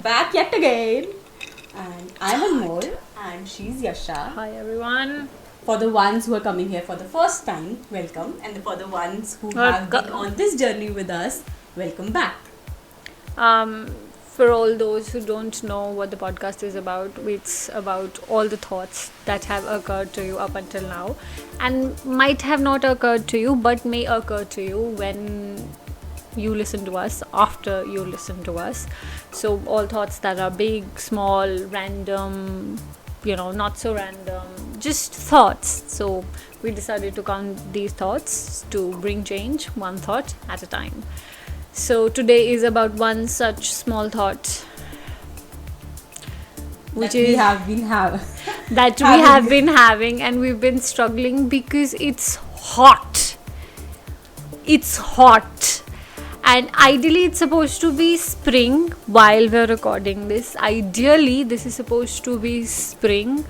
Back yet again, and I'm Anmol and she's Yasha. Hi everyone. For the ones who are coming here for the first time, welcome, and for the ones who have been on this journey with us, welcome back. For all those who don't know what the podcast is about, it's about all the thoughts that have occurred to you up until now and might have not occurred to you but may occur to you when you listen to us, after you listen to us. So all thoughts that are big, small, random, not so random, just thoughts. So we decided to count these thoughts to bring change one thought at a time. So today is about one such small thought which we have been having, and we've been struggling because it's hot. And ideally it's supposed to be spring while we're recording this. Ideally this is supposed to be spring,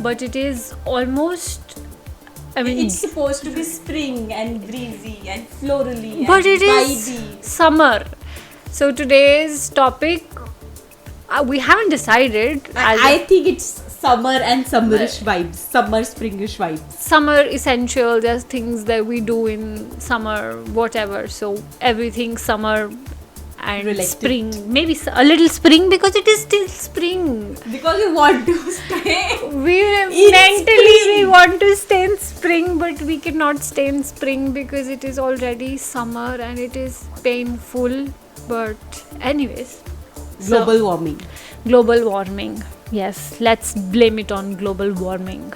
but it is almost, it's supposed to be spring and breezy and florally, but and it is vibey. Summer. So today's topic, we haven't decided. I think it's summer and summerish vibes, summer springish vibes. Summer essential, there's things that we do in summer, whatever. So everything summer and Related. Spring, maybe a little spring because it is still spring. Because we want to stay. We want to stay in spring, but we cannot stay in spring because it is already summer and it is painful. But anyways, global warming. Yes, let's blame it on global warming.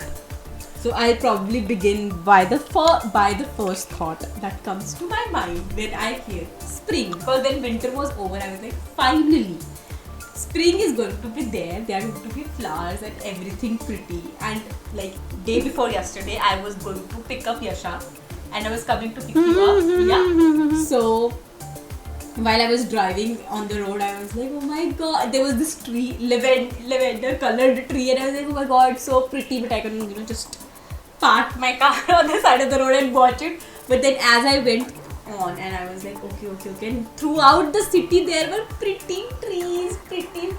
So I'll probably begin by the first thought that comes to my mind when I hear spring. Because when winter was over, I was like, finally, spring is going to be there. There are going to be flowers and everything pretty. And like day before yesterday, I was going to pick up Yasha, and I was coming to pick you up. Yeah. So while I was driving on the road, I was like, oh my god, there was this tree, lavender colored tree, and I was like, oh my god, so pretty, but I couldn't, just park my car on the side of the road and watch it. But then as I went on, and I was like, okay, and throughout the city there were pretty trees, pretty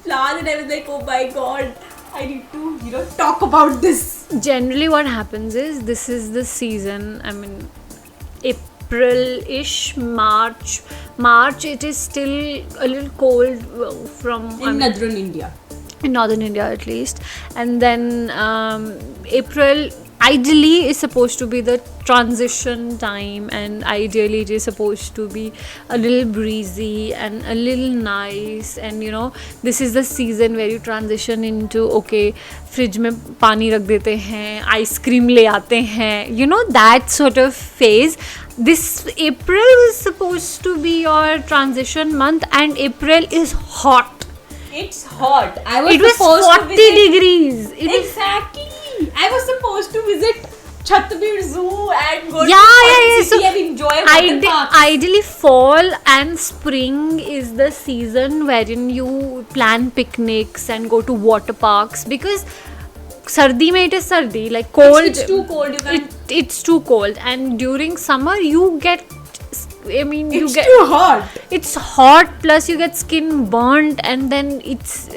flowers, and I was like, oh my god, I need to, talk about this. Generally what happens is, this is the season, April-ish, March, it is still a little cold in northern India. In northern India at least. And then April ideally is supposed to be the transition time, and ideally it is supposed to be a little breezy and a little nice, and this is the season where you transition into, okay, fridge mein pani rakh dete hain, ice cream le aate hain, that sort of phase. This April is supposed to be your transition month, and April is hot. It's hot. It was 40 degrees. Exactly. I was supposed to visit Chattabir Zoo and go to the city and enjoy water parks. Ideally, fall and spring is the season wherein you plan picnics and go to water parks, because sardi mein it is sardi, like cold. It's too cold. It's too cold, and during summer you get. It's too hot. It's hot, plus you get skin burnt, and then it's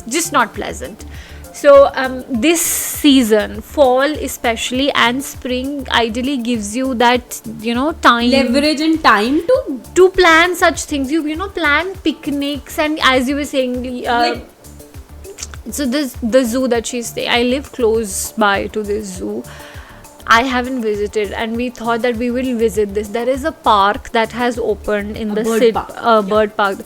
just not pleasant. So this season, fall especially and spring, ideally gives you that time, leverage and time to plan such things. You plan picnics, and as you were saying, so the zoo that she's saying, I live close by to this zoo. I haven't visited, and we thought that we will visit this. There is a park that has opened in the city, bird park.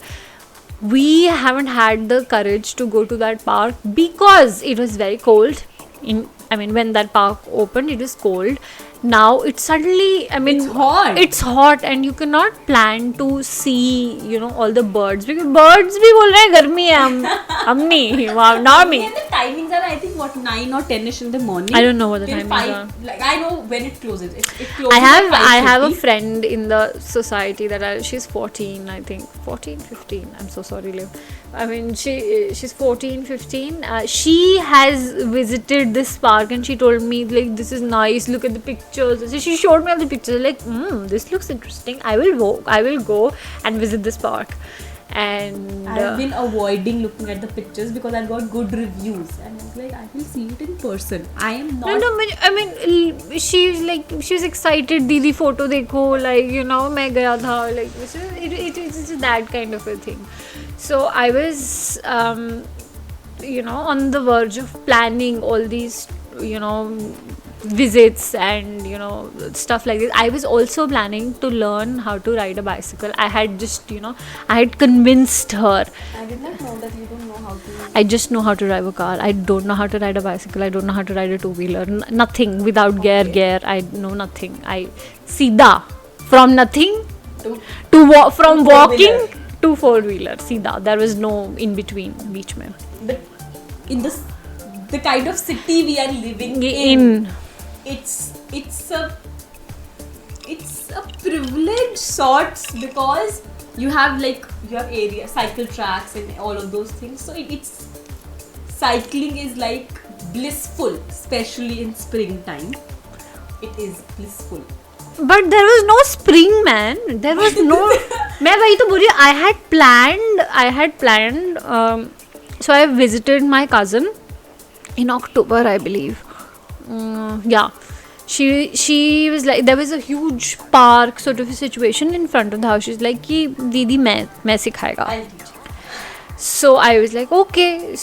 We haven't had the courage to go to that park because it was very cold. When that park opened, it was cold. Now it's suddenly, it's hot. It's hot, and you cannot plan to see, all the birds, because birds bhi bol rahe hain garmi hai, hum nahi, wow, not me. And the timings are, I think, 9 or 10ish in the morning. I don't know what the timings are. Like, I know when it closes. It closes. I have a friend in the society that she's 14, I think 14, 15. I'm so sorry, Liv. She's 14, 15. She has visited this park, and she told me, like, this is nice. Look at the pictures. So she showed me all the pictures. Like, this looks interesting. I will go and visit this park. And I've been avoiding looking at the pictures because I got good reviews, and I was like, I will see it in person. I am not. I mean, she was excited. Didi photo dekho, like, you know, मैं गया था, like it's that kind of a thing. So I was, you know, on the verge of planning all these, you know, visits and, you know, stuff like this. I was also planning to learn how to ride a bicycle. I had just, you know, I had convinced her. I did not know that you don't know how to. I just know how to drive a car. I don't know how to ride a bicycle. I don't know how to ride a two-wheeler. Nothing without gear. I know nothing. I Sida from nothing from walking to four-wheeler. Sida. There was no in between. Beach mein. But in the kind of city we are living in, it's a privilege sorts, because you have area cycle tracks and all of those things. So it's cycling is like blissful, especially in springtime. It is blissful. But there was no spring, man. There was no. मैं वही तो बोल रही हूँ. I had planned. So I visited my cousin in October, I believe. Yeah. She was like, there was a huge park sort of a situation in front of the house. She's like, कि दीदी मैं सिखाएगा. I'll teach you. So I was like, okay.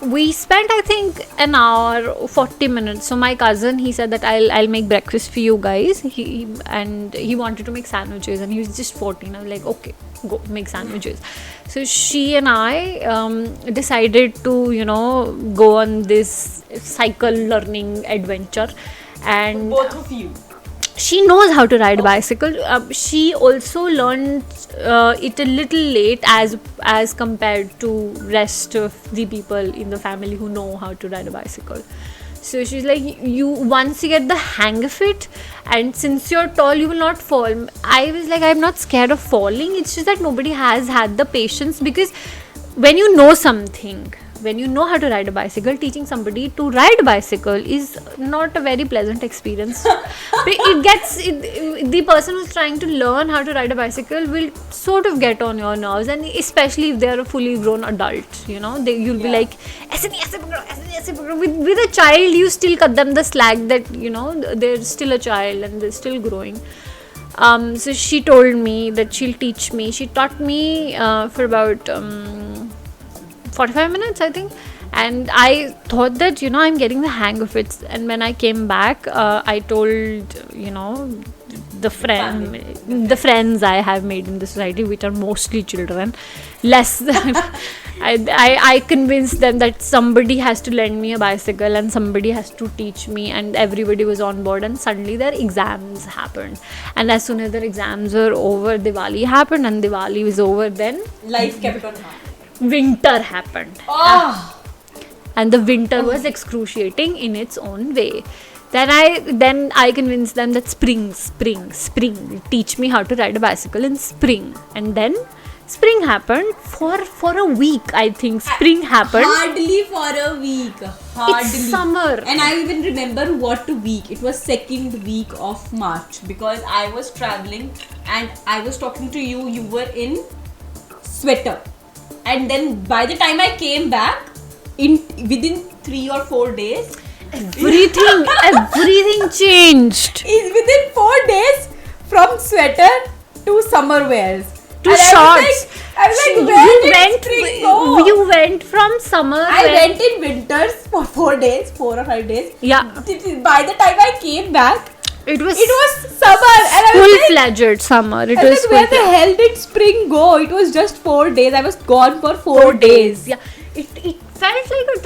We spent, I think, an hour, 40 minutes. So my cousin, he said that I'll make breakfast for you guys. He wanted to make sandwiches, and he was just 14. I was like, okay, go make sandwiches. So she and I decided to, you know, go on this cycle learning adventure. And Both of you. she knows how to ride a bicycle. She also learned it a little late as compared to rest of the people in the family who know how to ride a bicycle. So she's like, once you get the hang of it, and since you're tall, you will not fall. I was like, I'm not scared of falling. It's just that nobody has had the patience, because when you know something, when you know how to ride a bicycle, teaching somebody to ride a bicycle is not a very pleasant experience. The person who's trying to learn how to ride a bicycle will sort of get on your nerves, and especially if they are a fully grown adult, you know, you'll be like, aise pakdo. With a child, you still cut them the slack that, you know, they're still a child and they're still growing. So she told me that she'll teach me. She taught me for about 45 minutes, I think, and I thought that, you know, I'm getting the hang of it. And when I came back, I told, you know, the friends I have made in the society, which are mostly children, less than I convinced them that somebody has to lend me a bicycle and somebody has to teach me, and everybody was on board. And suddenly their exams happened, and as soon as their exams were over, Diwali happened, and Diwali was over, then Life kept on happening. Winter happened. And the winter was excruciating in its own way. Then I convinced them that spring, teach me how to ride a bicycle in spring. And then spring happened for a week, I think. Spring happened. Hardly for a week. Hardly. It's summer. And I even remember what week. It was second week of March, because I was traveling and I was talking to you. You were in sweater. And then by the time I came back, within 3 or 4 days, everything changed. Within 4 days, from sweater to summer wears. To shorts. I was like, where did spring go? You went from summer. I went in winters for 4 days, 4 or 5 days. Yeah. By the time I came back, it was summer. And full-fledged summer. It was like, where the hell did spring go? It was just 4 days. I was gone for 4 days. Yeah. It felt like a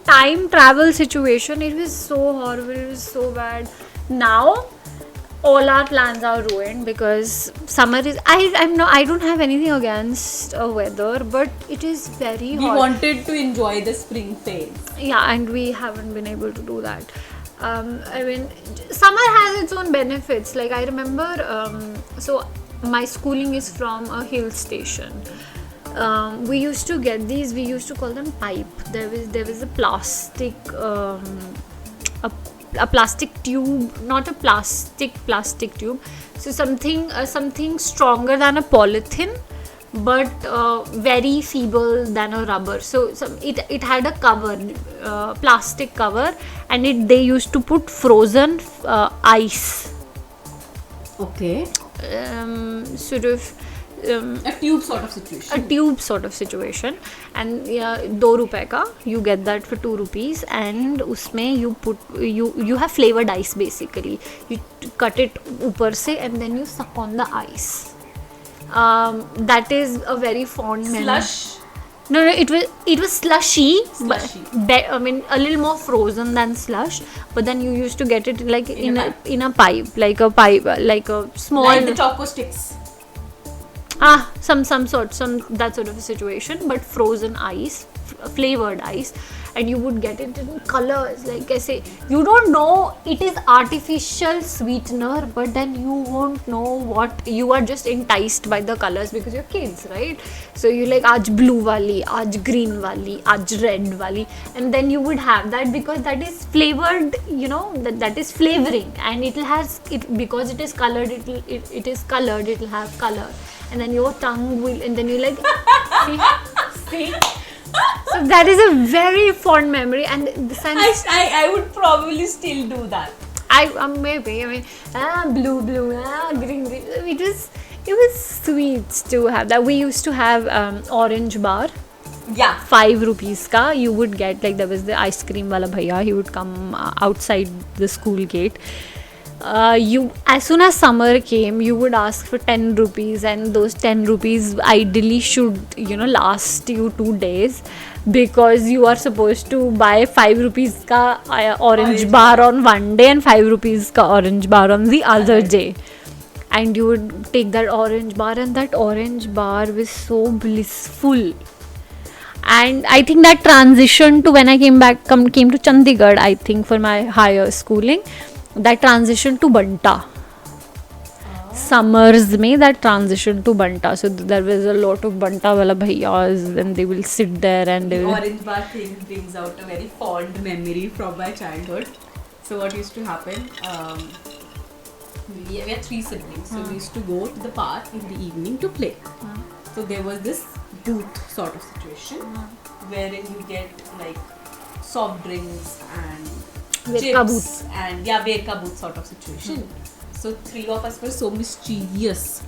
time travel situation. It was so horrible. It was so bad. Now, all our plans are ruined, because summer is. I don't have anything against weather, but it is very hot. We wanted to enjoy the spring phase. Yeah, and we haven't been able to do that. I mean, summer has its own benefits. Like, I remember, so my schooling is from a hill station. We used to get these. We used to call them pipe. There was a plastic, a plastic tube, not a plastic tube. So something stronger than a polythene, but very feeble than a rubber. So it had a cover, plastic cover, and they used to put frozen ice, Okay. sort of. A tube sort of situation. A tube sort of situation, and yeah, 2 रुपए का you get that for 2 rupees, and उसमें you have flavored ice basically. You cut it ऊपर से and then you suck on the ice. That is a very fond memory. Slush. No, it was slushy. Slushy. But I mean, a little more frozen than slush. But then you used to get it like in a pipe, like a small. Like the choco sticks. Some that sort of a situation, but frozen ice, flavored ice, and you would get it in colors. Like I say, you don't know it is artificial sweetener, but then you won't know what, you are just enticed by the colors because you're kids, right? So you like aaj blue wali, aaj green wali, aaj red wali, and then you would have that because that is flavored, that is flavoring, and it has it because it is colored. It is colored. It will have color. And then your tongue will, and then you like see. So that is a very fond memory, and the sense I would probably still do that. Blue, green. It was sweet to have that. We used to have orange bar. Yeah. 5 rupees ka. You would get, like, there was the ice cream wala bhaiya. He would come outside the school gate. You, as soon as summer came, you would ask for 10 rupees, and those 10 rupees ideally should last you 2 days, because you are supposed to buy 5 rupees ka orange bar on one day and 5 rupees ka orange bar on the other day. And you would take that orange bar, and that orange bar was so blissful. And I think that transition to when I came to Chandigarh, I think, for my higher schooling, that transition to Banta. Summers mein that transition to Banta. So there was a lot of Banta wala bhaiyas, and they will sit there and they will. Orange bar thing brings out a very fond memory from my childhood. So what used to happen? We had 3 siblings, so we used to go to the park in the evening to play. So there was this booth sort of situation wherein you get like soft drinks and chips and Verka booth sort of situation. So 3 of us were so mischievous.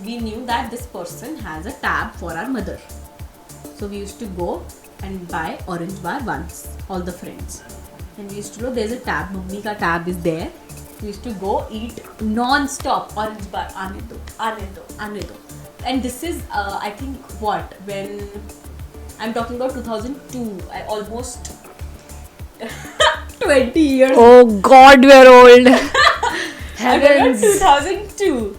We knew that this person has a tab for our mother. So we used to go and buy orange bar once, all the friends. And we used to know there's a tab, mummy ka tab is there. We used to go eat non-stop orange bar, aane do. And this is, I think, when I'm talking about 2002, I almost 20 years. Oh God, we're old. Heavens. 2002.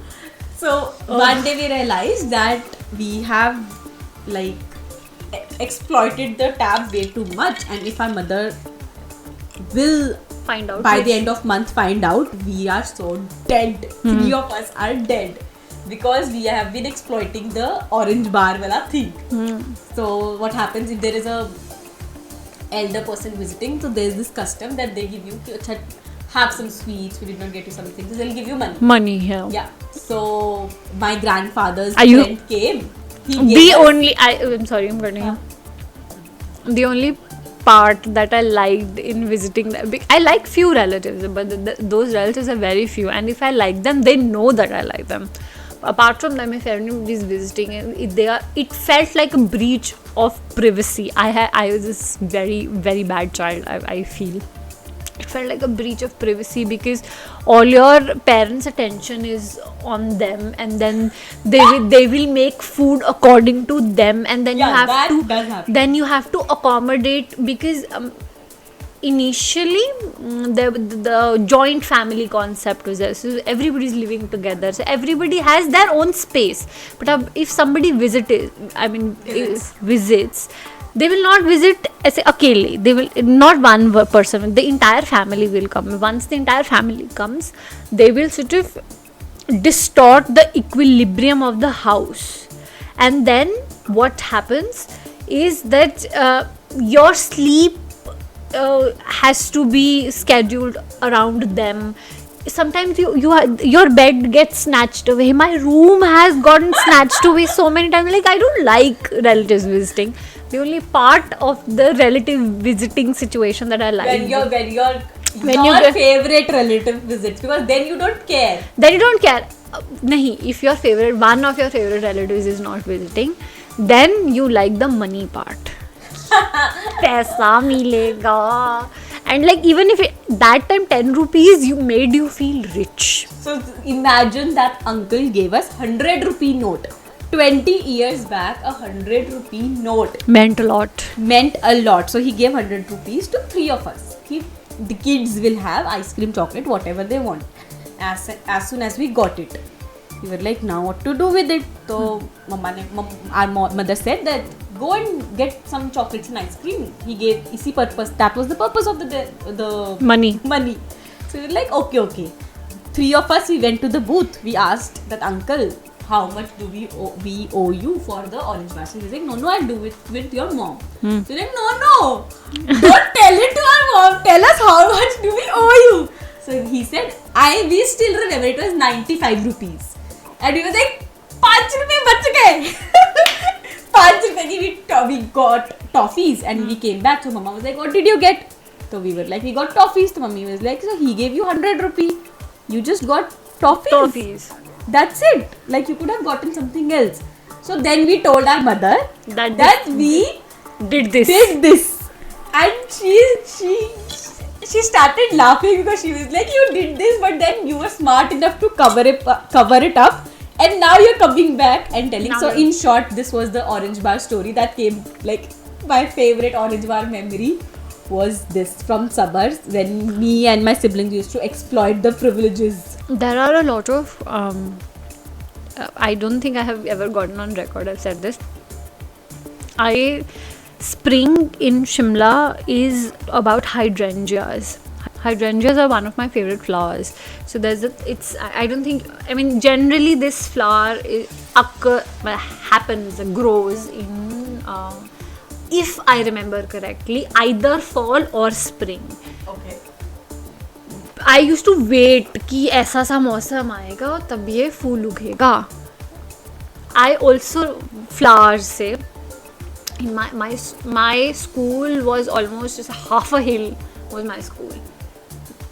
So one day we realized that we have like exploited the tab way too much, and if our mother will Find out by the end of month find out, we are so dead. 3 of us are dead because we have been exploiting the orange bar wala thing. So what happens if there is a elder person visiting? So there is this custom that they give you, have some sweets, we did not get you something, so they'll give you money. Yeah. So my grandfather's friend came. I'm sorry, I'm cutting you. The only part that I liked in visiting, I like few relatives, but those relatives are very few, and if I like them, they know that I like them. Apart from them, if anybody is visiting, it felt like a breach of privacy. I was this very, very bad child, I feel. It felt like a breach of privacy because all your parents' attention is on them, and then they will make food according to them, and then you have to accommodate, because initially the joint family concept was there, so everybody is living together, so everybody has their own space. But if somebody visits, they will not visit as akele. They will not one person. The entire family will come. Once the entire family comes, they will sort of distort the equilibrium of the house. And then what happens is that your sleep has to be scheduled around them. sometimes your bed gets snatched away. My room has gotten snatched away so many times. Like, I don't like relatives visiting. The only part of the relative visiting situation that I like, when your get- favorite relative visits, because then you don't care. then you don't care. Nahi, if one of your favorite relatives is not visiting, then you like the money part. Paisa milega. And like, even if that time 10 rupees made you feel rich. So imagine that uncle gave us 100 rupee note. 20 years back, a 100 rupee note Meant a lot. meant a lot. So he gave 100 rupees to 3 of us. The kids will have ice cream, chocolate, whatever they want. As soon as we got it, we were like, now what to do with it? So our mother said that go and get some chocolates and ice cream. He gave isi purpose. That was the purpose of the Money. So we were like, okay. 3 of us, we went to the booth. We asked that uncle, how much do we owe you for the orange bar? So he's like, no, I'll do it with your mom. So we're like, no, don't tell it to our mom. Tell us how much do we owe you. So he said, we still remember it was 95 rupees. And he was like, 5 rupees bach gaye. 5 rupees we got toffees and we came back. So mama was like, what did you get? So we were like, we got toffees. So mommy was like, so he gave you 100 rupees. You just got toffees. That's it. Like, you could have gotten something else. So then we told our mother that we did this. And she started laughing because she was like, you did this, but then you were smart enough to cover it up, and now you're coming back and telling. So in short, this was the orange bar story that came. Like, my favorite orange bar memory was this from suburbs, when me and my siblings used to exploit the privileges. There are a lot of I don't think I have ever gotten on record I've said this. Spring in Shimla is about hydrangeas. Hydrangeas are one of my favorite flowers. So generally this flower grows in, if I remember correctly, either fall or spring. Okay. I used to wait कि ऐसा सा मौसम आएगा तब ये फूल उगेगा. I also flowers से my school was almost just half a hill was my school.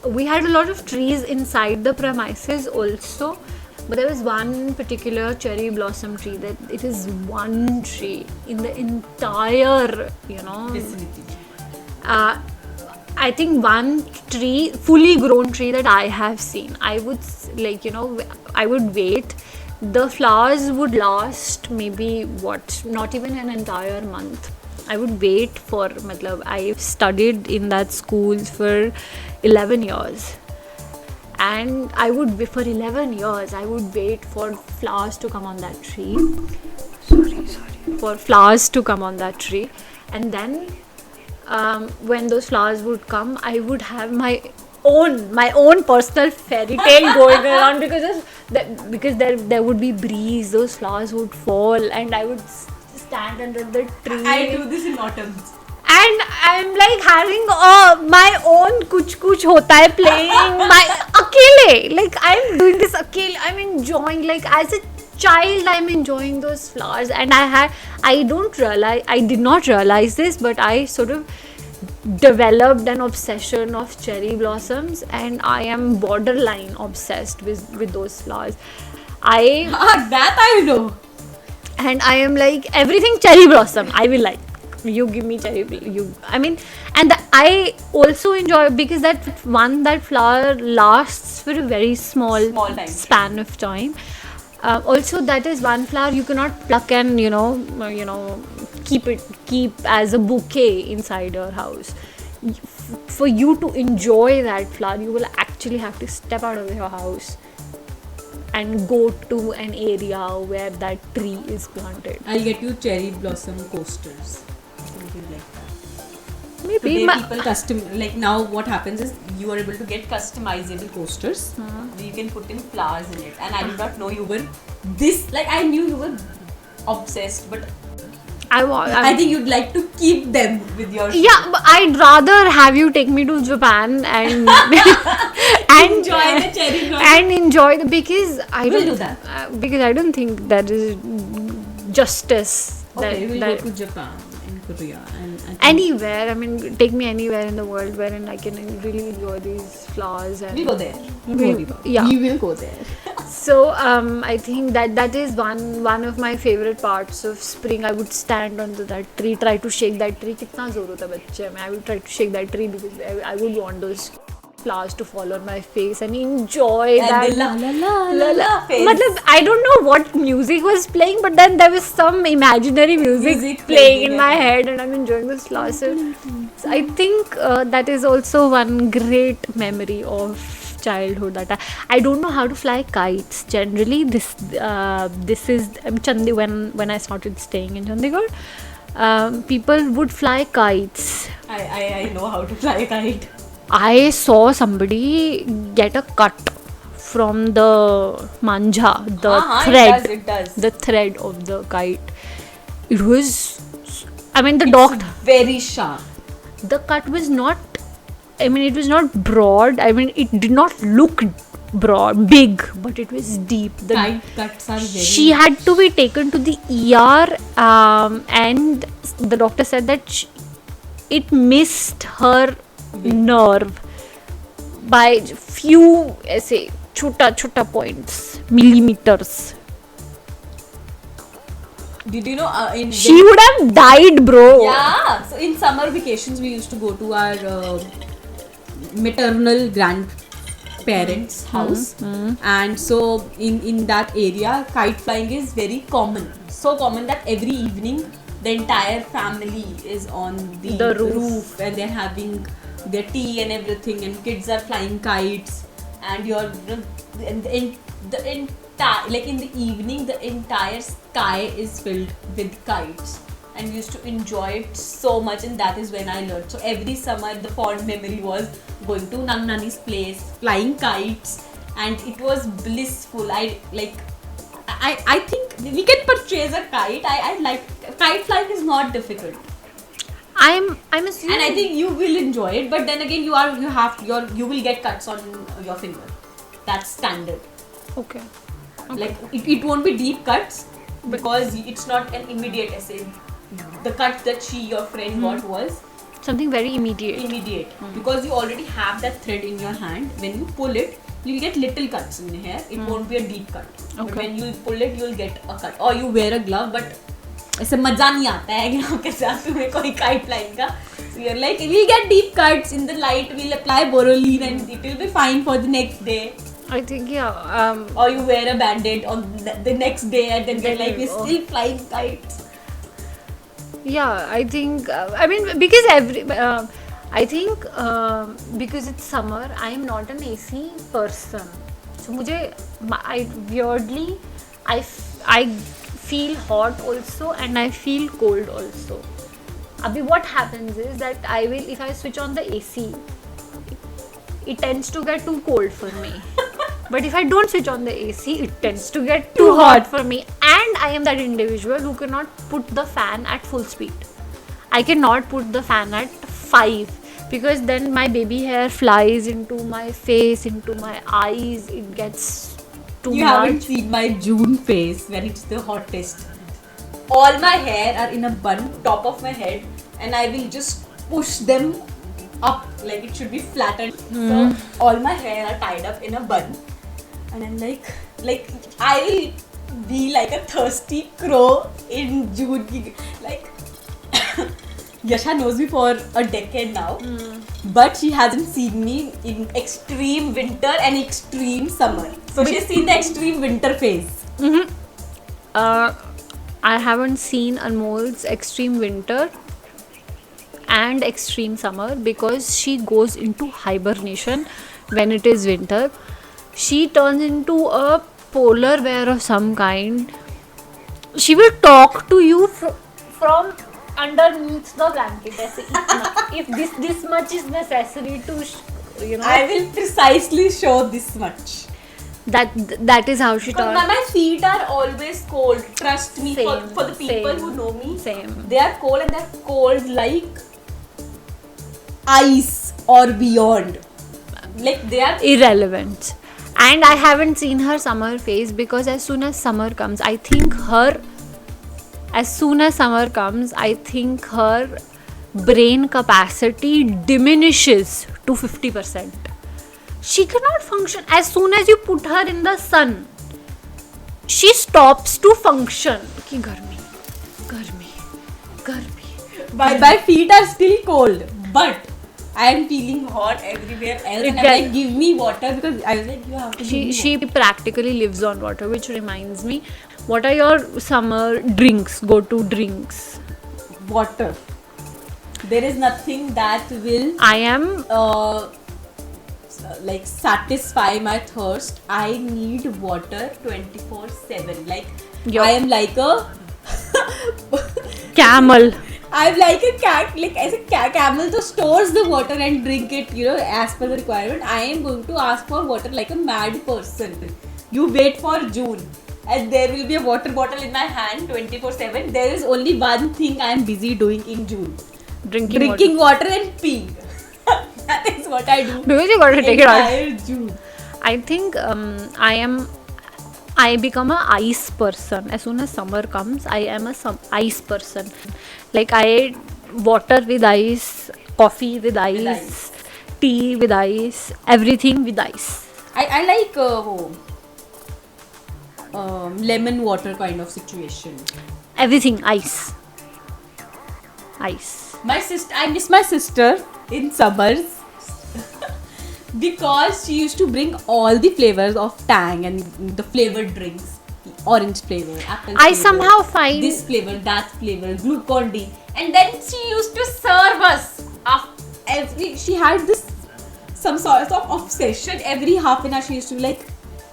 We had a lot of trees inside the premises also, but there was one particular cherry blossom tree that it is one tree in the entire vicinity. I think one tree, fully grown tree that I have seen. I would I would wait. The flowers would last maybe not even an entire month. I would wait for, I studied in that school for 11 years. And for 11 years, I would wait for flowers to come on that tree. For flowers to come on that tree. And then when those flowers would come, I would have my own personal fairy tale going around because there would be breeze, those flowers would fall, and I would stand under the tree. I do this in autumns. And I'm like having my own kuch hota hai playing my akele. Like, I'm doing this akele. I'm enjoying, like, as a child I'm enjoying those flowers. And I did not realize this, but I sort of developed an obsession of cherry blossoms, and I am borderline obsessed with those flowers. That I know. And I am like, everything cherry blossom I will like. You give me cherry, I also enjoy because that flower lasts for a very small span of time. Also, that is one flower you cannot pluck and keep as a bouquet inside your house. For you to enjoy that flower, you will actually have to step out of your house and go to an area where that tree is planted. I'll get you cherry blossom coasters, something like that. Maybe people now what happens is you are able to get customizable coasters. You can put in flowers in it, and I did not know you were this. Like, I knew you were obsessed, but I think you'd like to keep them with your. Yeah, but I'd rather have you take me to Japan and and enjoy the cherry blossom. and enjoy the because I We'll don't do that. because I don't think that is justice. Okay, we'll that go to Japan and Korea and I think anywhere. I mean, take me anywhere in the world wherein I can really enjoy these flowers and we'll go there. Don't We'll- worry about it. yeah. We will go there. So I think that is one of my favorite parts of spring. I would stand under that tree, try to shake that tree. कितना जोर होता है बच्चे में. I would try to shake that tree because I would want those flowers to fall on my face and enjoy that. And the la la la la face. मतलब I don't know what music was playing, but then there was some imaginary music playing in my head, and I'm enjoying this flowers. So I think that is also one great memory of childhood that I don't know how to fly kites generally. This is when I started staying in Chandigarh, people would fly kites. I know how to fly a kite. I saw somebody get a cut from the manja, the thread, It does. the thread of the kite. It was, I mean, the It's doctor. very sharp. The cut was not, I mean, it was not broad. I mean, it did not look big, but it was deep. The Kite cuts are very. she had to be taken to the ER, and the doctor said that it missed her nerve by few, ऐसे छोटा points, millimeters. Did you know She would have died, bro. Yeah. So in summer vacations, we used to go to our maternal grandparents' house, and so in that area, kite flying is very common. So common that every evening the entire family is on the roof and they're having their tea and everything, and kids are flying kites, and the entire, like in the evening, the entire sky is filled with kites, and we used to enjoy it so much. And that is when I learned. So every summer the fond memory was going to Nani's place, flying kites, and it was blissful. I think we can purchase a kite. I like kite flying is not difficult, I'm assuming. and I think you will enjoy it. But then again, you will get cuts on your finger. That's standard. Okay. Like it won't be deep cuts because it's not an immediate essay. The cut that your friend got was Something very immediate. because you already have that thread in your hand. When you pull it, you'll get little cuts in here. It won't be a deep cut. But Okay. when you pull it, you'll get a cut. Or you wear a glove, but ऐसे मजा नहीं आता है glove के साथ तुम्हें कोई kite flying का. So you're like, we'll get deep cuts in the light. We'll apply Borolene and it will be fine for the next day. I think yeah. Or you wear a band-aid on the next day and then you're like, we're Oh. still flying kites. Yeah, I think I mean because I think because it's summer, I am not an AC person. So I weirdly I feel hot also and I feel cold also. Abhi what happens is that if I switch on the AC, it tends to get too cold for me. But if I don't switch on the AC, it tends to get too hot for me. And I am that individual who cannot put the fan at full speed. I cannot put the fan at 5 because then my baby hair flies into my face, into my eyes. It gets too You much. haven't seen my June face when it's the hottest. All my hair are in a bun, top of my head, and I will just push them up like it should be flattened. So all my hair are tied up in a bun, and I'm like I will be like a thirsty crow in June. Like Yasha knows me for a decade now, but she hasn't seen me in extreme winter and extreme summer. So she's seen the extreme winter phase. I haven't seen Anmol's extreme winter and extreme summer because she goes into hibernation when it is winter. She turns into a polar bear of some kind. She will talk to you from underneath the blanket. ऐसे इतना. If this much is necessary to, I will precisely show this much. that is how she But talks. my feet are always cold. Trust me. Same, For the people same, who know me, same. they are cold and they're cold like ice or beyond. like they are irrelevant. And I haven't seen her summer phase, because as soon as summer comes, I think her brain capacity diminishes to 50%. She cannot function. As soon as you put her in the sun, she stops to function. Ki garmi. my feet are still cold, but I am feeling hot everywhere else, and I'm like, give me water, because I was like, you have to give me She practically lives on water, which reminds me, what are your summer drinks, go-to drinks? water. There is nothing that will I am like satisfy my thirst. I need water 24/7. Like Yo. I am like a camel. I'm like a cat, like as a camel that stores the water and drink it, as per the requirement. I am going to ask for water like a mad person. You wait for June, and there will be a water bottle in my hand 24/7. There is only one thing I am busy doing in June: drinking water and peeing. That is what I do. Because you gotta take it out. Entire June. I think I become a ice person. As soon as summer comes, I am a ice person. Like I water with ice, coffee with ice, tea with ice, everything with ice. I like lemon water kind of situation. Everything ice. I miss my sister in summers because she used to bring all the flavors of Tang and the flavored drinks, orange flavor, apple flavor, I somehow find this flavor, that flavor, Glucon-D, and then she used to serve us she had this some sort of obsession. Every half an hour she used to be like,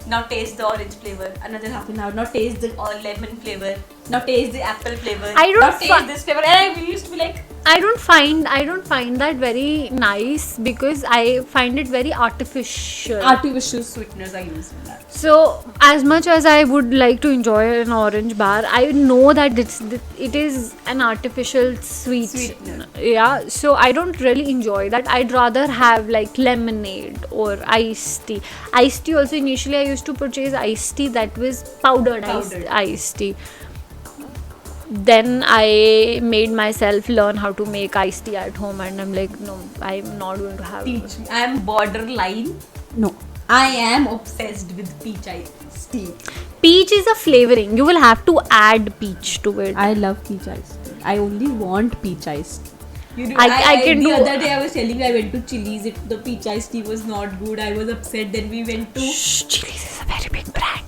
now taste the orange flavor, another half an hour, now taste the lemon flavor, now taste the apple flavor, now taste this flavor, and I used to be like, I don't find that very nice, because I find it very artificial. Artificial sweeteners are used in that. So as much as I would like to enjoy an orange bar, I know that it is an artificial sweetener. Yeah, so I don't really enjoy that. I'd rather have like lemonade or iced tea. Iced tea also, initially I used to purchase iced tea that was powdered. Iced tea. Then I made myself learn how to make iced tea at home, and I'm like, no, I'm not going to have Teach me. I am borderline. No, I am obsessed with peach iced tea. Peach is a flavoring. You will have to add peach to it. I love peach iced tea. I only want peach iced tea. You do, I can the do. other day I was telling you I went to Chili's. The peach iced tea was not good. I was upset. Then we went to Chili's is a very big brand.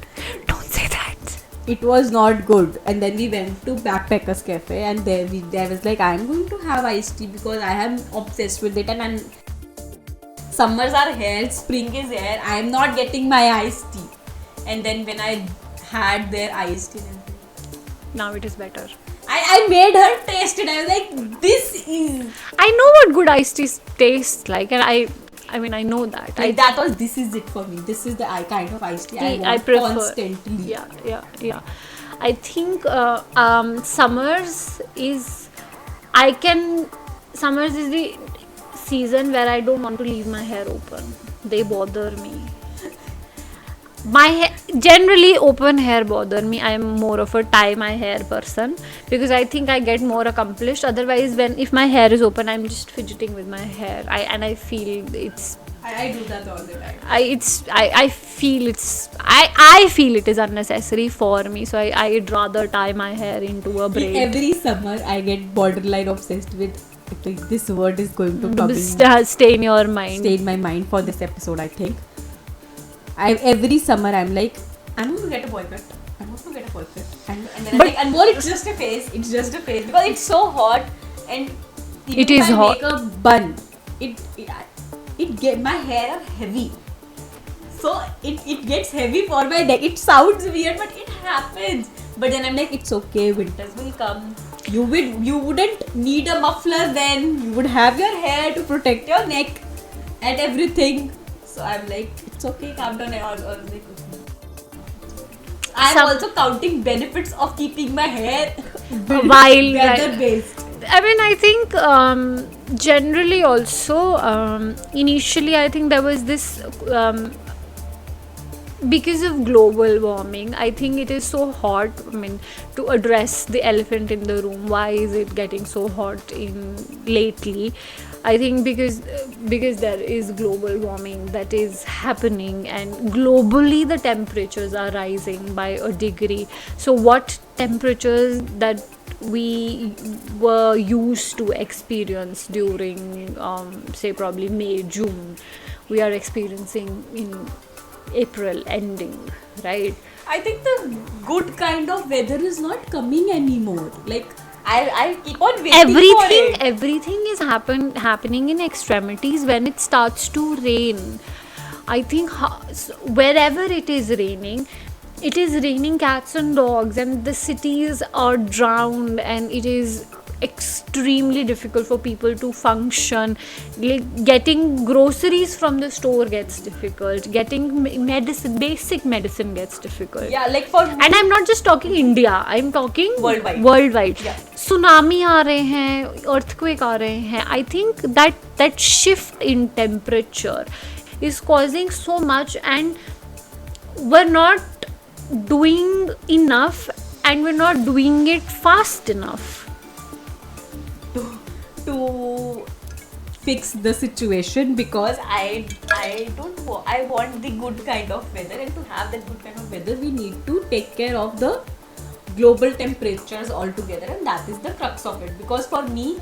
Don't say that. It was not good, and then we went to Backpackers Cafe, and there I was like, I'm going to have iced tea because I am obsessed with it, and summers are here, spring is here, I am not getting my iced tea. And then when I had their iced tea, Now it is better. I made her taste it. I was like, this is... I know what good iced tea tastes like, and I mean, I know that. This is it for me. This is the kind of iced tea I want prefer. Constantly. Yeah. I think summers is the season where I don't want to leave my hair open. They bother me. Generally open hair bother me. I am more of a tie my hair person, because I think I get more accomplished. Otherwise, if my hair is open, I'm just fidgeting with my hair. I feel it's... I do that all the time. I feel it is unnecessary for me, so I'd rather tie my hair into a braid. Every summer I get borderline obsessed with, this word is going to probably stay in your mind. Stay in my mind for this episode, I think. Every summer I'm like, I'm going to get a boycott. And then I'm like, and it's just a phase. It's just a phase because it's so hot, and it is hot. Make a bun. My hair are heavy, so it gets heavy for my neck. It sounds weird, but it happens. But then I'm like, it's okay. Winters will come. You wouldn't need a muffler then. You would have your hair to protect your neck and everything. So I'm like, it's okay, calm down. I'm also counting benefits of keeping my hair weather based. I mean, I think generally also, initially, I think there was this, because of global warming, I think it is so hot. I mean, to address the elephant in the room, why is it getting so hot in lately? I think because there is global warming that is happening, and globally the temperatures are rising by a degree. So what temperatures that we were used to experience during, say, probably May, June, we are experiencing in April ending, right? I think the good kind of weather is not coming anymore. Like, I keep on waiting for it. Everything is happening in extremities when it starts to rain. I think wherever it is raining cats and dogs, and the cities are drowned, and it is extremely difficult for people to function. Like, getting groceries from the store gets difficult, getting basic medicine gets difficult. Yeah, like for And I'm not just talking India, I'm talking Worldwide. Yeah. Tsunami आ रहे हैं, earthquake आ रहे हैं. I think that shift in temperature is causing so much, and we're not doing enough, and we're not doing it fast enough to fix the situation, because I want the good kind of weather, and to have that good kind of weather we need to take care of the global temperatures altogether, and that is the crux of it. Because for me,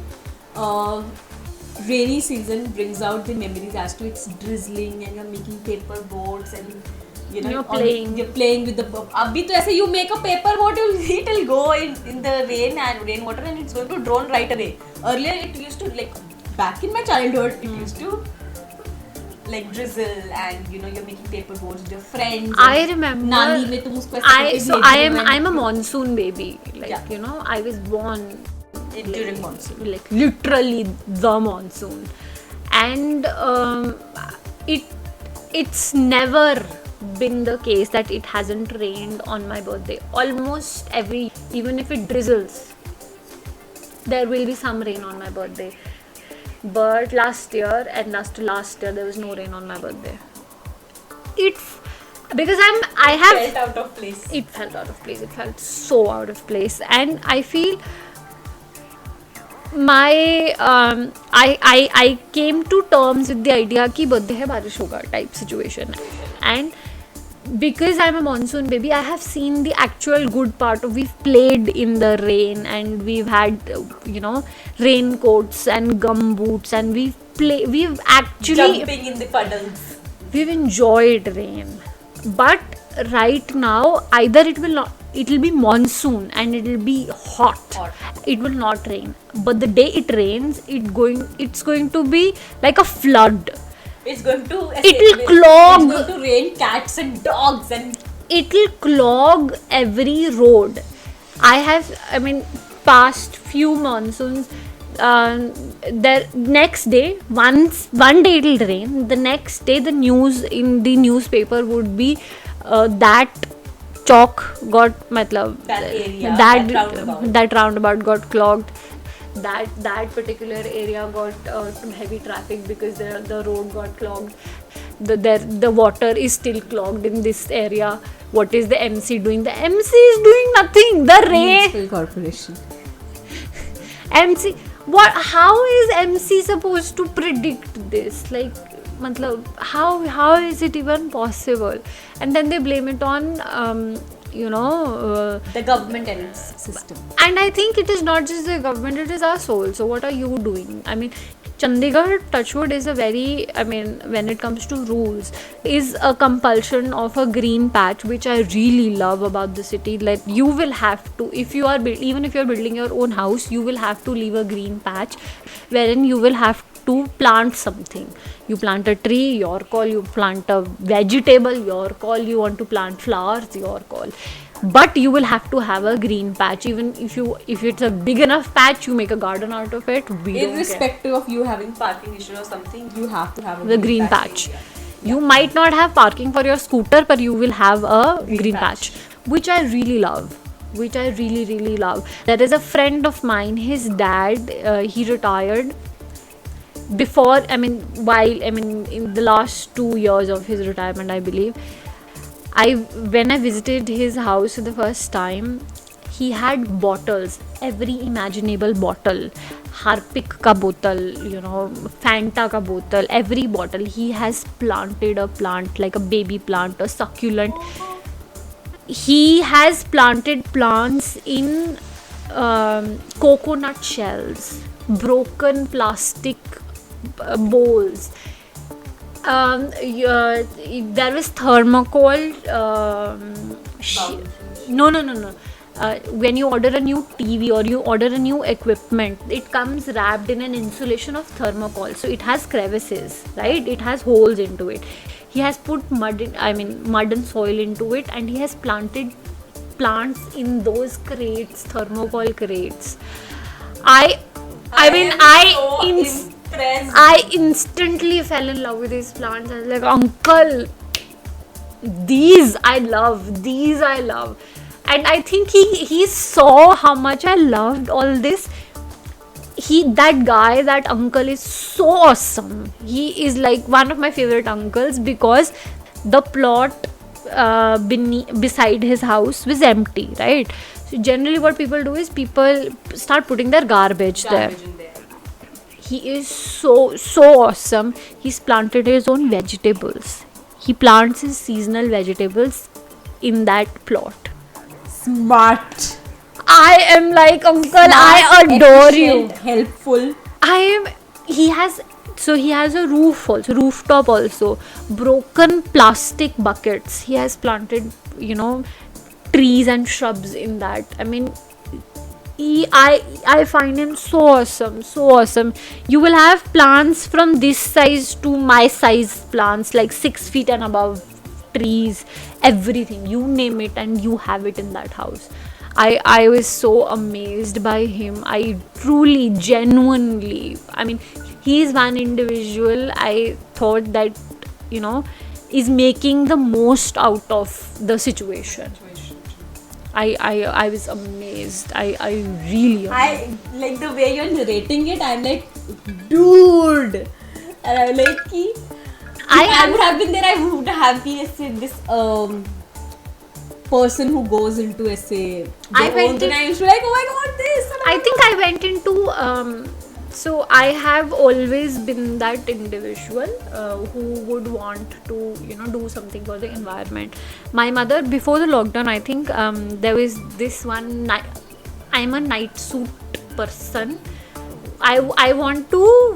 rainy season brings out the memories as to it's drizzling and you're making paper boats, and you're playing with the abhi to aise you make a paper boat, it will go in the rainwater, and it's going to drown right away. Earlier it used to, like, back in my childhood, it used to like drizzle, and you're making paper boats with your friends. I remember Nani mein tum usko aise I'm a monsoon baby, like, Yeah. I was born during monsoon, like literally the monsoon, and it's never been the case that it hasn't rained on my birthday. Almost even if it drizzles, there will be some rain on my birthday. But last year and last year there was no rain on my birthday. Because I have felt out of place. It felt out of place. It felt so out of place, and I feel I came to terms with the idea कि birthday है बारिश होगा type situation, and because I'm a monsoon baby, I have seen the actual good part of, we've played in the rain, and we've had raincoats and gum boots, and we've actually jumping in the puddles. We've enjoyed rain. But right now, either it'll be monsoon and it'll be hot. It will not rain. But the day it rains, it's going to be like a flood. It's going to clog. It's going to rain cats and dogs, and it'll clog every road. Past few monsoons, next day, one day it'll rain. The next day, the news in the newspaper would be that chalk got that roundabout got clogged. That particular area got heavy traffic because the road got clogged. The water is still clogged in this area. What is the MC doing? The MC is doing nothing. The rain. Municipal corporation. MC. What? How is MC supposed to predict this? Like, how is it even possible? And then they blame it on the government and its system. And I think it is not just the government, it is us also. What are you doing? Chandigarh, touchwood, is when it comes to rules, is a compulsion of a green patch, which I really love about the city. Like, you will have to, even if you're building your own house, you will have to leave a green patch wherein you will have to plant something. You plant a tree, your call. You plant a vegetable, your call. You want to plant flowers, your call. But you will have to have a green patch. Even if it's a big enough patch, you make a garden out of it. Irrespective of you having parking issue or something, you have to have a green patch. You might not have parking for your scooter, but you will have a green patch, which I really love. which I really, really love. There is a friend of mine, his dad, he retired before, in the last 2 years of his retirement, I believe. When I visited his house for the first time, he had bottles, every imaginable bottle, Harpic ka bottle, Fanta ka bottle, every bottle. He has planted a plant, like a baby plant, a succulent. He has planted plants in coconut shells, broken plastic bowls. There was thermocol. No. When you order a new TV or you order a new equipment, it comes wrapped in an insulation of thermocol, so it has crevices, right? It has holes into it. He has put mud and soil into it, and he has planted plants in those crates, thermocol crates. I instantly fell in love with these plants. I was like, uncle, these I love. And I think he saw how much I loved all this. That uncle is so awesome. He is like one of my favorite uncles, because the plot beside his house was empty, right? So generally what people do is people start putting their garbage there. in there. He is so awesome. He's planted his own vegetables. He plants his seasonal vegetables in that plot. Smart. I am like, uncle, I adore you. Helpful. He has a rooftop also. Broken plastic buckets. He has planted, trees and shrubs in that. I find him so awesome. You will have plants from this size to my size plants, like 6 feet and above, trees, everything, you name it, and you have it in that house. I was so amazed by him. I truly, genuinely, he is one individual I thought that, is making the most out of the situation. I was amazed. I really amazed. I like the way you're narrating it. I'm like, dude, and I'm like, I would have been there. I would have been this person who goes into their own thing. I used to be like, oh my god, this. I think I went into so I have always been that individual who would want to do something for the environment. My mother, before the lockdown, I think there was this one I'm a night suit person. I want to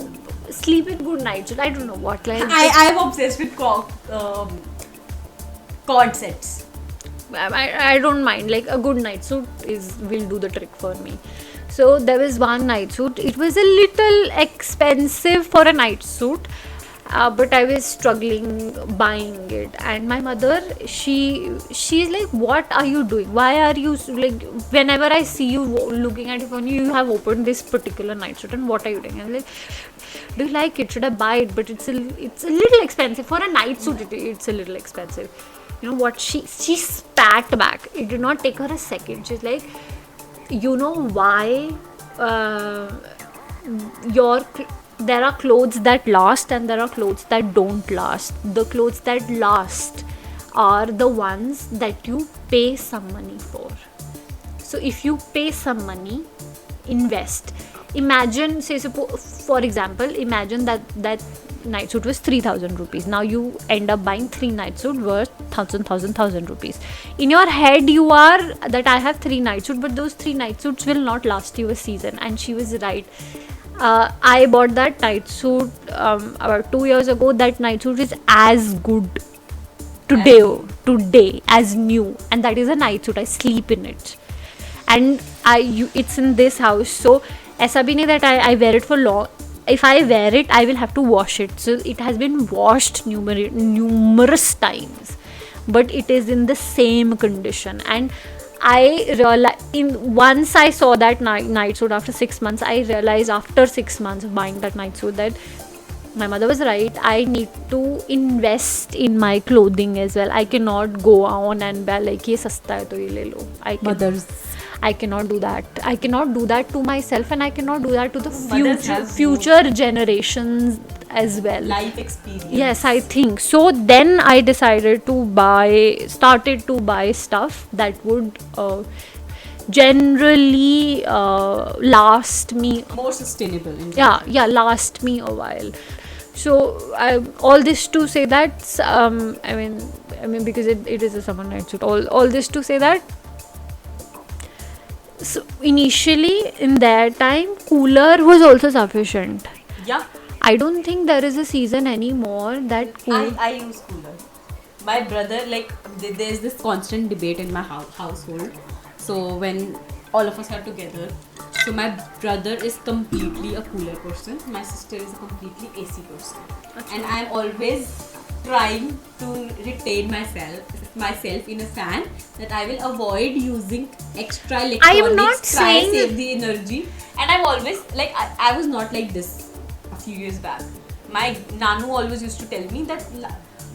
sleep in good night suit. I don't know what, like I'm obsessed with cord sets. I don't mind, like a good night suit will do the trick for me. So there was one night suit. It was a little expensive for a night suit, but I was struggling buying it. And my mother, she's like, what are you doing? Why are you, like, whenever I see you looking at your phone, you have opened this particular night suit, and what are you doing? I'm like, do you like it? Should I buy it? But it's a little expensive for a night suit. It's a little expensive. You know what? She spat back. It did not take her a second. She's like, you know why there are clothes that last and there are clothes that don't last. The clothes that last are the ones that you pay some money for. So if you pay some money, invest. Imagine, for example, imagine that night suit was 3,000 rupees. Now you end up buying 3 night suit worth 1,000 rupees. In your head you are that I have 3 night suit, but those 3 night suits will not last you a season. And she was right. I bought that night suit about 2 years ago. That night suit is as good today as new, and that is a night suit. I sleep in it, and it's in this house. So aisa bhi nahi that I wear it for long. If I wear it, I will have to wash it. So it has been washed numerous times, but it is in the same condition. And I realized, once I saw that night suit after 6 months, I realized after 6 months of buying that night suit that my mother was right. I need to invest in my clothing as well. I cannot go on and be like ye sasta hai to ye le lo. Mothers. I cannot do that. I cannot do that to myself, and I cannot do that to the Mothers have future generations as well. Life experience. Yes, I think so. Then I started to buy stuff that would generally last me. More sustainable. Last me a while. So all this to say that I mean because it is a summer night suit. All this to say that, so initially in that time cooler was also sufficient. Yeah. I don't think there is a season anymore that I use cooler. My brother, like, there's this constant debate in my household. So when all of us are together, so my brother is completely a cooler person. My sister is a completely AC person. And I'm always trying to retain myself in a fan, that I will avoid using extra electronics. I am not saying save the energy. And I'm always like, I was not like this a few years back. My nanu always used to tell me that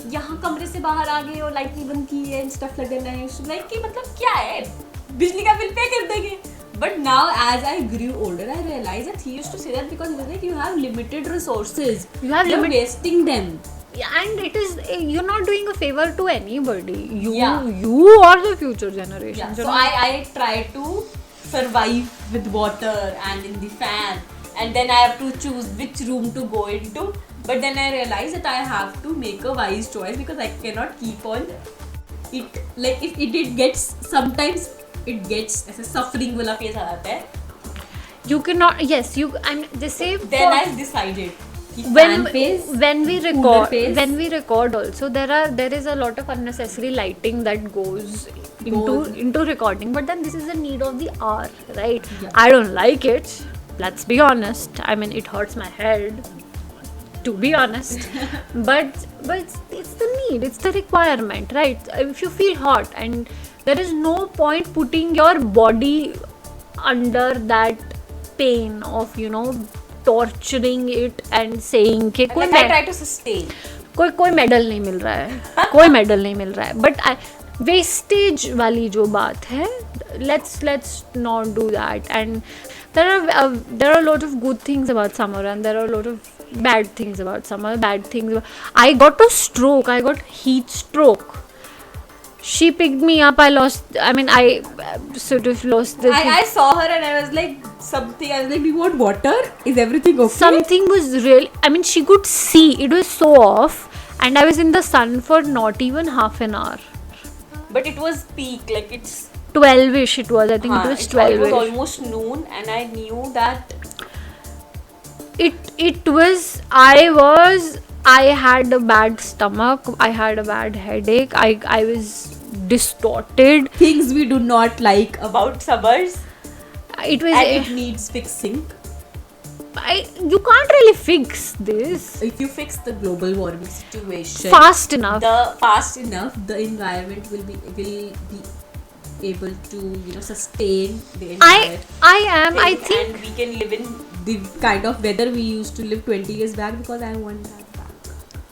यहाँ कमरे से बाहर आ गए और light नहीं बंद की है and stuff like that. And like कि मतलब क्या है, बिजली का बिल पे कर देंगे. But now as I grew older, I realized that he used to say that because he was like, you have limited resources, you're wasting them. And it is, you're not doing a favor to anybody. You are the future generation. So I try to survive with water and in the fan, and then I have to choose which room to go into. But then I realized that I have to make a wise choice, because I cannot keep on it. Like if it gets, sometimes it gets as a suffering wala phase aa jata hai. You cannot. Yes, you. I'm the same. Then I decided. When we record also, there is a lot of unnecessary lighting that goes into recording. But then this is the need of the hour, right? Yeah. I don't like it. Let's be honest. I mean, it hurts my head, to be honest. but it's the need, it's the requirement, right? If you feel hot, and there is no point putting your body under that pain of, torturing it and saying कि I try to sustain. कोई medal नहीं मिल रहा है. But wastage वाली जो बात है, let's not do that. And there are a lot of good things about summer, and there are a lot of bad things about summer. I got heat stroke. She picked me up. I sort of lost the I saw her and I was like, do you want water? Is everything okay? Something was real. she could see. It was so off, and I was in the sun for not even half an hour. But it was peak, like it's 12ish it was. I think it was 12ish. It was almost noon, and I knew that it was. I had a bad stomach. I had a bad headache. I was distorted. Things we do not like about summers. It needs fixing. You can't really fix this. If you fix the global warming situation fast enough, the environment will be able to sustain the environment. I think, and we can live in the kind of weather we used to live 20 years back, because I want that back.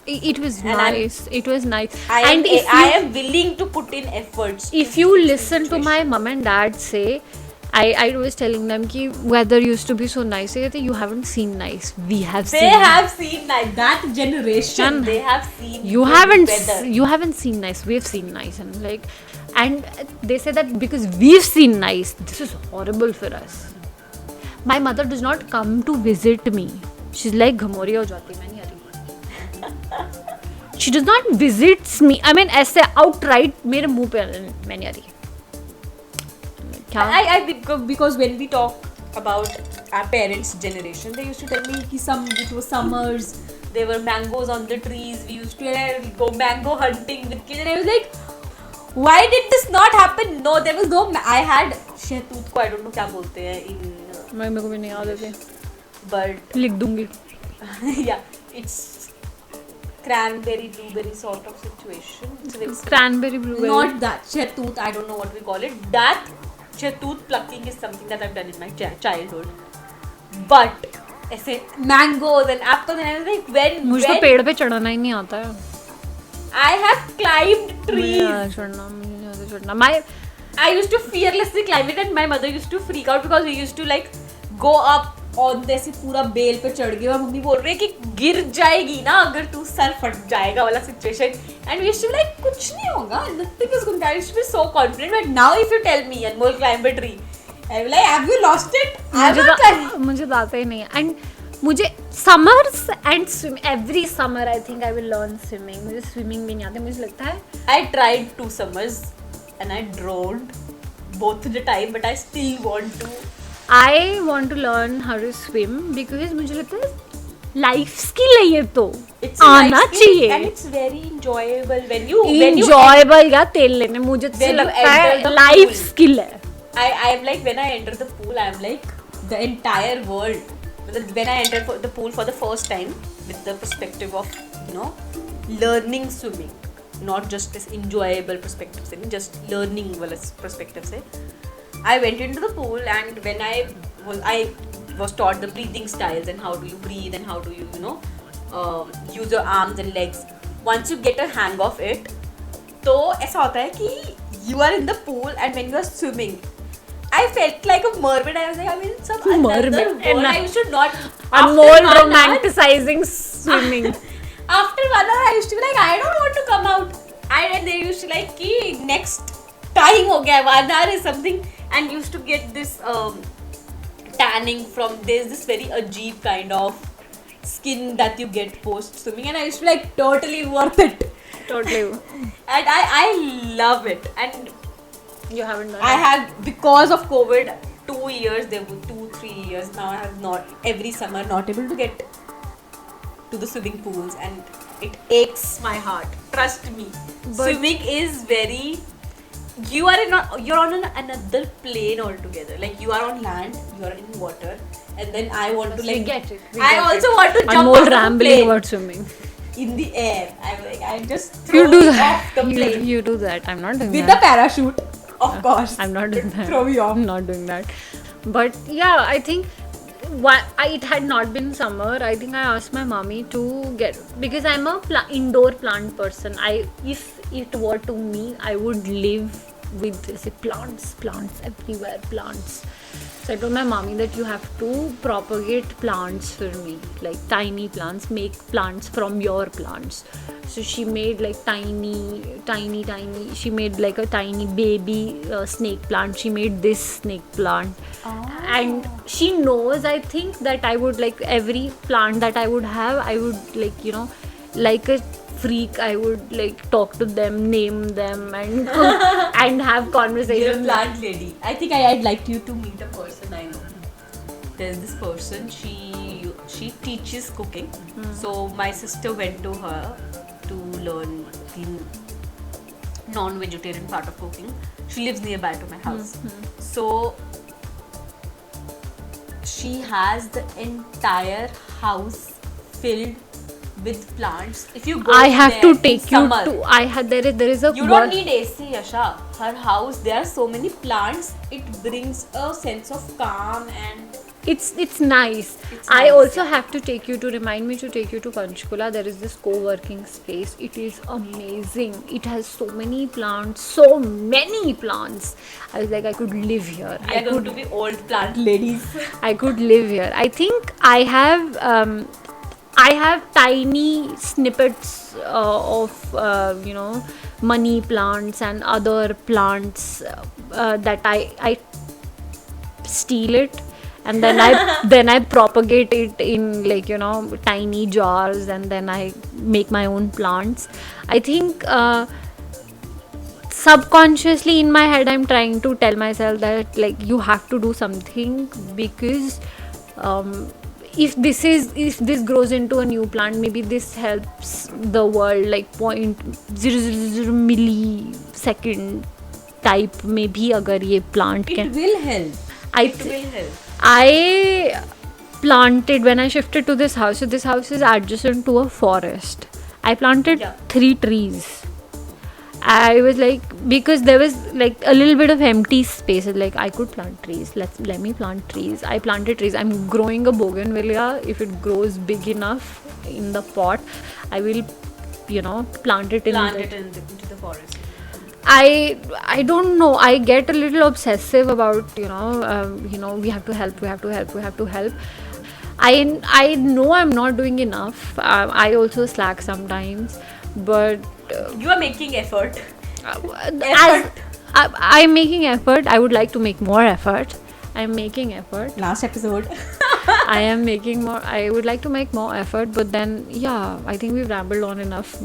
It was nice. I am willing to put in efforts. If you listen to my mom and dad say, I was telling them ki weather used to be so nice. They say, you haven't seen nice. We have seen. They have seen nice. That generation, they have seen. You haven't seen nice. We've seen nice, and they say that because we've seen nice, this is horrible for us. My mother does not come to visit me. She's like, Ghamori ho jati, main nahi aa rahi. She does not visits me. ऐसे outright मेरे मुंह पे मैं नहीं आ रही. Because when we talk about our parents' generation, they used to tell me it was summers, there were mangoes on the trees, we used to go mango hunting with kids, and I was like, why did this not happen? No, there was no. I had shehtoot ko, I don't know क्या बोलते हैं in. मेरे को भी नहीं याद है. But लिख दूँगी. Yeah, it's cranberry blueberry sort of situation. Cranberry blueberry. Not that shehtoot. I don't know what we call it. That shehtoot plucking is something that I've done in my childhood. But ऐसे mangoes and apples, and I was like, मुझे तो पेड़ पे चढ़ना ही नहीं आता है. I have climbed trees. मुझे चढ़ना. I used to fearlessly climb it, and my mother used to freak out because we used to like go up on जैसे पूरा बेल पे चढ़ गए और मम्मी बोल रही है कि गिर जाएगी ना अगर तू सर फट जाएगा वाला situation, and we used to be like कुछ नहीं होगा, nothing is going to. I used to be so confident, but now if you tell me Anmol climb a tree, I will like, have you lost it? मुझे तो आता ही नहीं है. And मुझे summers and swim every summer I think I will learn swimming. मुझे swimming भी नहीं आता. मुझे लगता है I tried 2 summers and I drowned both the time, but I still want to. I want to learn how to swim because मुझे लगता है life skill है ये तो. It's a आना life skill चाहिए. and it's very enjoyable when you enjoyable या तेल लेने मुझे तो when you लगता enter है the life pool. skill है. I'm like, when I enter the pool, I'm like the entire world. When I enter the pool for the first time with the perspective of, you know, learning swimming, not just this enjoyable perspective से, just learning वाला perspective से, I went into the pool, and when I was taught the breathing styles and how do you breathe and how do you, you know, use your arms and legs. Once you get a hang of it, तो ऐसा होता है कि you are in the pool, and when you are swimming, I felt like a mermaid. I was like, I'm in some another world. I used to not. Anmol romanticizing swimming. After 1 hour, I used to be like, I don't want to come out. And they used to like, कि next time हो गया 1 hour is something, and used to get this tanning from this very ajeeb kind of skin that you get post swimming, and I used to be like, totally worth it. Totally. And I love it. And You haven't done I it. have, because of COVID, 2 years, there were 2-3 years now, I have not, every summer, not able to get to the swimming pools, and it aches my heart. Trust me. Swimming is very, you're on another plane altogether. Like, you are on land, you are in water, and then I want to like, We get it. I also want to jump Anmol off the rambling plane about swimming. in the air. I'm like, I just You throw do me that. off the plane You do that. I'm not doing with that. the parachute. Of course. I'm not doing that. Throw me off. I'm not doing that. But yeah, I think it had not been summer. I think I asked my mommy to get, because I'm a indoor plant person. If it were to me, I would live with plants everywhere, plants. So I told my mommy that you have to propagate plants for me, like tiny plants, make plants from your plants. So she made like tiny, she made like a tiny baby snake plant. She made this snake plant. And she knows, I think, that I would like every plant that I would have, I would like, you know, like a freak, I would like talk to them, name them, and and have conversations. You're a plant lady. I think I'd like you to meet a person I know. There's this person, she teaches cooking. So my sister went to her to learn the non-vegetarian part of cooking. She lives nearby to my house. So she has the entire house filled with plants. If you go I have there to in take you summer, to. There is a. you don't need AC, Yasha. Her house, there are so many plants. It brings a sense of calm, and It's nice. It's I nice, also yeah. have to take you to remind me to take you to Panchkula. There is this co-working space. It is amazing. It has so many plants. I was like, I could live here. we are going to be old plant ladies. I could live here. I think I have tiny snippets of you know, money plants and other plants that I steal it, and then I propagate it in, like, you know, tiny jars, and then I make my own plants. I think subconsciously in my head I'm trying to tell myself that, like, you have to do something, because if this grows into a new plant, maybe this helps the world, like 0.000 millisecond type में भी अगर ये plant It can, will help. it will help. I planted, when I shifted to this house, so this house is adjacent to a forest. I planted 3 trees, I was like, because there was like a little bit of empty space. Like I could plant trees. Let me plant trees. I planted trees. I'm growing a bougainvillea. If it grows big enough in the pot, I will, plant it into the forest. I don't know. I get a little obsessive about we have to help. I know I'm not doing enough. I also slack sometimes, but You are making effort. as I'm making effort. I would like to make more effort. I'm making effort. Last episode. I am making more. I would like to make more effort, but then I think we've rambled on enough.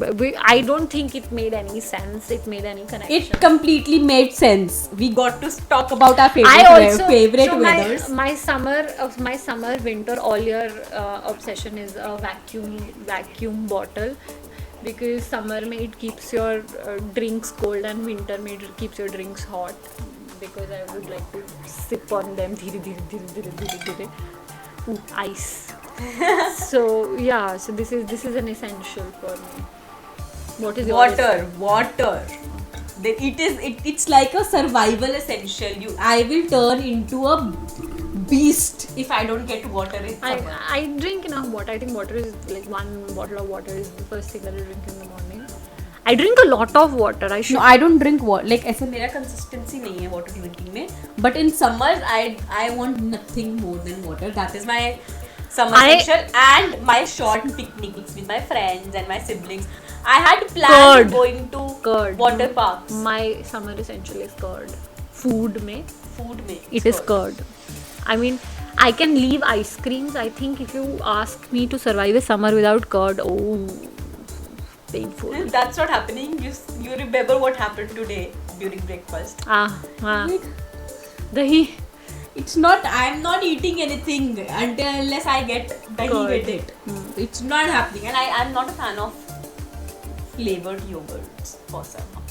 I don't think it made any sense. It made any connection. It completely made sense. We got to talk about our favorite weathers. My summer, winter, all year obsession is a vacuum bottle. Because summer में it keeps your drinks cold and winter में it keeps your drinks hot. Because I would like to sip on them धीरे. Ooh, ice. So this is an essential for me. What is Water. It's like a survival essential. I will turn into a beast if I don't get water in summer. I drink enough water. I think water is like 1 bottle of water is the first thing that I drink in the morning. I drink a lot of water. No, I don't drink water. Like ऐसे मेरा consistency नहीं है water drinking में. But in summers, I want nothing more than water. That is my summer essential and my short picnics with my friends and my siblings. I had planned going to water parks. My summer essential is curd. Food में it is curd. I mean, I can leave ice creams. I think if you ask me to survive a summer without curd, painful. That's not happening. You remember what happened today during breakfast? Dahi. It's not. I'm not eating anything unless I get dahi with it. It's not happening, and I'm not a fan of flavored yogurts for summer.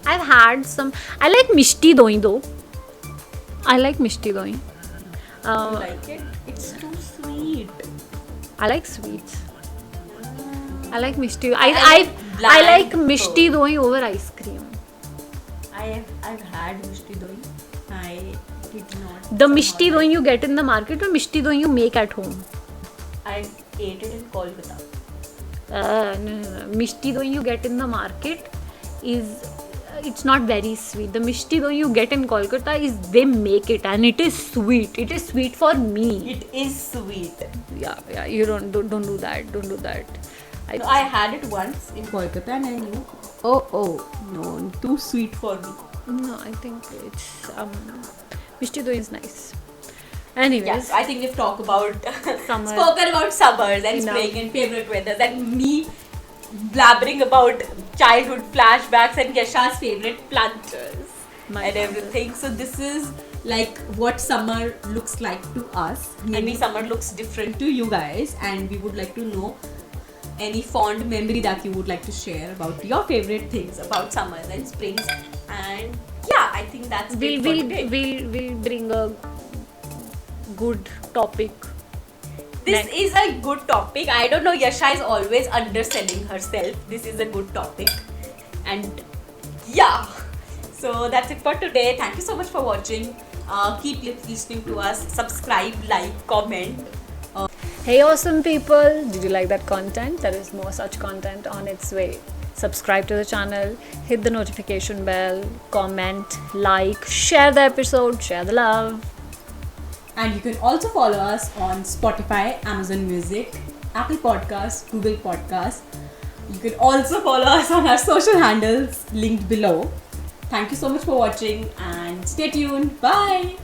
I've had some. I like mishti doi though. I like mishti doi. You like it? It's too sweet. I like sweets. I like mishti. I like mishti doi over ice cream. I've had mishti doi. I did not. The mishti doi you get in the market or mishti doi you make at home? I ate it in Kolkata. No. Mishti doi you get in the market it's not very sweet. The mishti doi you get in Kolkata is they make it and it is sweet. It is sweet for me. It is sweet. Yeah. You don't do that. Don't do that. I had it once in Kolkata and I knew. Oh no, too sweet for me. No, I think it's mishti doi is nice. Anyways, yes, I think we've talked about Summer. spoken about summers and spring and favorite weathers and me blabbering about childhood flashbacks and Yasha's favorite planters and everything. So this is like what summer looks like to us. Maybe summer looks different to you guys, and we would like to know any fond memory that you would like to share about your favorite things about summers and springs. And I think that's it for today. We'll bring a good topic. This is a good topic. I don't know, Yasha is always underselling herself. This is a good topic. And so that's it for today. Thank you so much for watching. Keep listening to us. Subscribe, like, comment. Hey awesome people, did you like that content? There is more such content on its way. Subscribe to the channel, hit the notification bell, comment, like, share the episode, share the love. And you can also follow us on Spotify, Amazon Music, Apple Podcasts, Google Podcasts. You can also follow us on our social handles linked below. Thank you so much for watching and stay tuned. Bye.